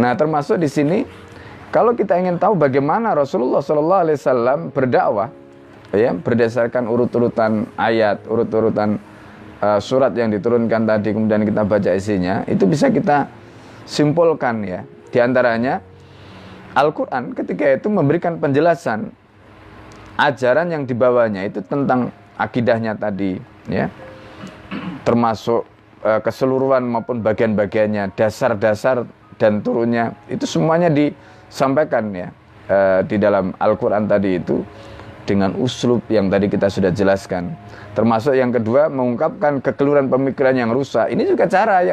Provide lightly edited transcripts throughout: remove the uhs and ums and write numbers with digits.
Nah, termasuk di sini kalau kita ingin tahu bagaimana Rasulullah SAW berdakwah, ya, berdasarkan urut-urutan ayat, urut-urutan surat yang diturunkan tadi, kemudian kita baca isinya, itu bisa kita simpulkan, ya. Di antaranya Al-Quran ketika itu memberikan penjelasan ajaran yang dibawanya itu tentang akidahnya tadi, ya, termasuk keseluruhan maupun bagian-bagiannya, dasar-dasar dan turunnya, itu semuanya disampaikan, ya, di dalam Al-Quran tadi itu dengan uslub yang tadi kita sudah jelaskan. Termasuk yang kedua, mengungkapkan kekeliruan pemikiran yang rusak. Ini juga cara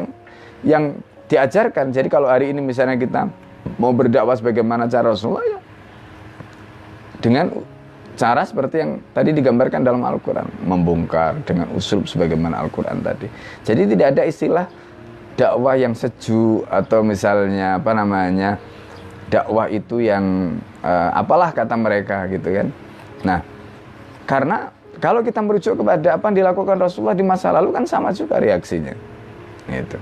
yang diajarkan. Jadi kalau hari ini misalnya kita mau berdakwah sebagaimana cara Rasulullah, ya, dengan cara seperti yang tadi digambarkan dalam Al-Quran, membongkar dengan uslub sebagaimana Al-Quran tadi. Jadi tidak ada istilah dakwah yang sejuk atau misalnya dakwah itu yang apalah kata mereka gitu kan. Nah, karena kalau kita merujuk kepada apa yang dilakukan Rasulullah di masa lalu kan sama juga reaksinya, gitu.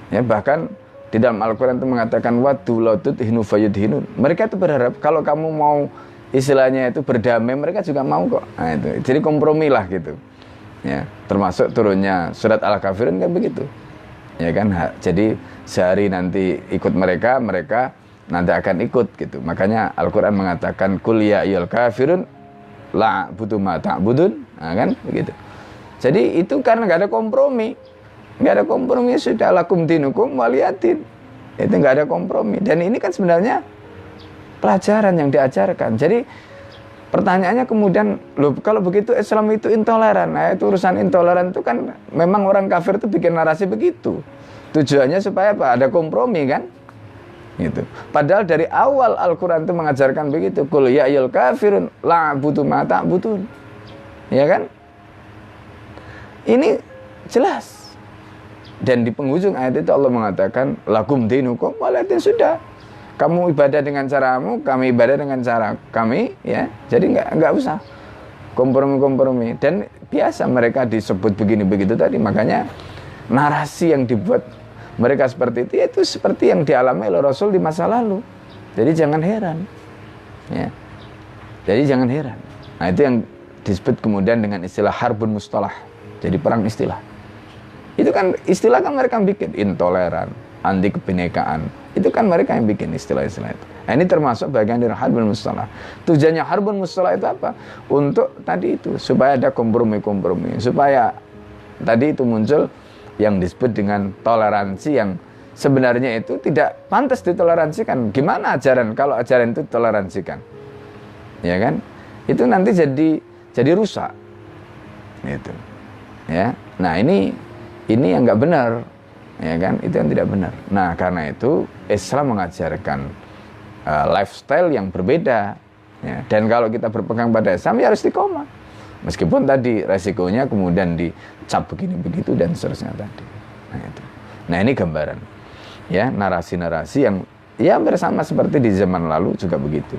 Ya, bahkan di dalam Al-Quran itu mengatakan waddu law tudhinu fayudhinun. Mereka itu berharap kalau kamu mau istilahnya itu berdamai, mereka juga mau kok. Nah, itu. Jadi kompromilah gitu. Ya, termasuk turunnya surat Al-Kafirun kan begitu. Ya kan, jadi sehari nanti ikut mereka nanti akan ikut gitu. Makanya Al-Quran mengatakan kul ya ayyuhal kafirun la a'budu ma ta'budun. Nah, kan begitu. Jadi itu karena nggak ada kompromi. Nggak ada kompromi, sudah lakum dinukum waliyadin. Itu nggak ada kompromi. Dan ini kan sebenarnya pelajaran yang diajarkan. Jadi pertanyaannya kemudian, loh kalau begitu Islam itu intoleran. Nah, itu urusan intoleran itu kan memang orang kafir itu bikin narasi begitu. Tujuannya supaya apa? Ada kompromi kan? Gitu. Padahal dari awal Al-Quran itu mengajarkan begitu. Qul ya ayyuhal kafirun la a'budu ma ta'budun. Ya kan? Ini jelas. Dan di penghujung ayat itu Allah mengatakan lakum dinukum waliyadin, sudah. Kamu ibadah dengan caramu, kami ibadah dengan cara kami, ya. Jadi enggak usah kompromi-kompromi. Dan biasa mereka disebut begini begitu tadi. Makanya narasi yang dibuat mereka seperti itu seperti yang dialami oleh Rasul di masa lalu. Jadi jangan heran, ya. Jadi jangan heran. Nah, itu yang disebut kemudian dengan istilah harbun mustalah. Jadi perang istilah. Itu kan istilah kan mereka bikin, intoleran, anti kebinekaan. Itu kan mereka yang bikin istilah-istilah itu. Nah, ini termasuk bagian dari harbun mustalah. Tujuannya harbun mustalah itu apa? Untuk tadi itu supaya ada kompromi-kompromi, supaya tadi itu muncul yang disebut dengan toleransi yang sebenarnya itu tidak pantas ditoleransikan. Gimana ajaran kalau ajaran itu toleransikan? Ya kan? Itu nanti jadi rusak. Gitu. Ya. Nah, ini yang enggak benar. Ya kan? Itu yang tidak benar. Nah, karena itu Islam mengajarkan lifestyle yang berbeda. Ya. Dan kalau kita berpegang pada Islam ya harus istiqomah. Meskipun tadi resikonya kemudian dicap begini begitu dan seterusnya tadi. Nah, itu. Nah, ini gambaran. Ya, narasi-narasi yang ya hampir sama seperti di zaman lalu juga begitu.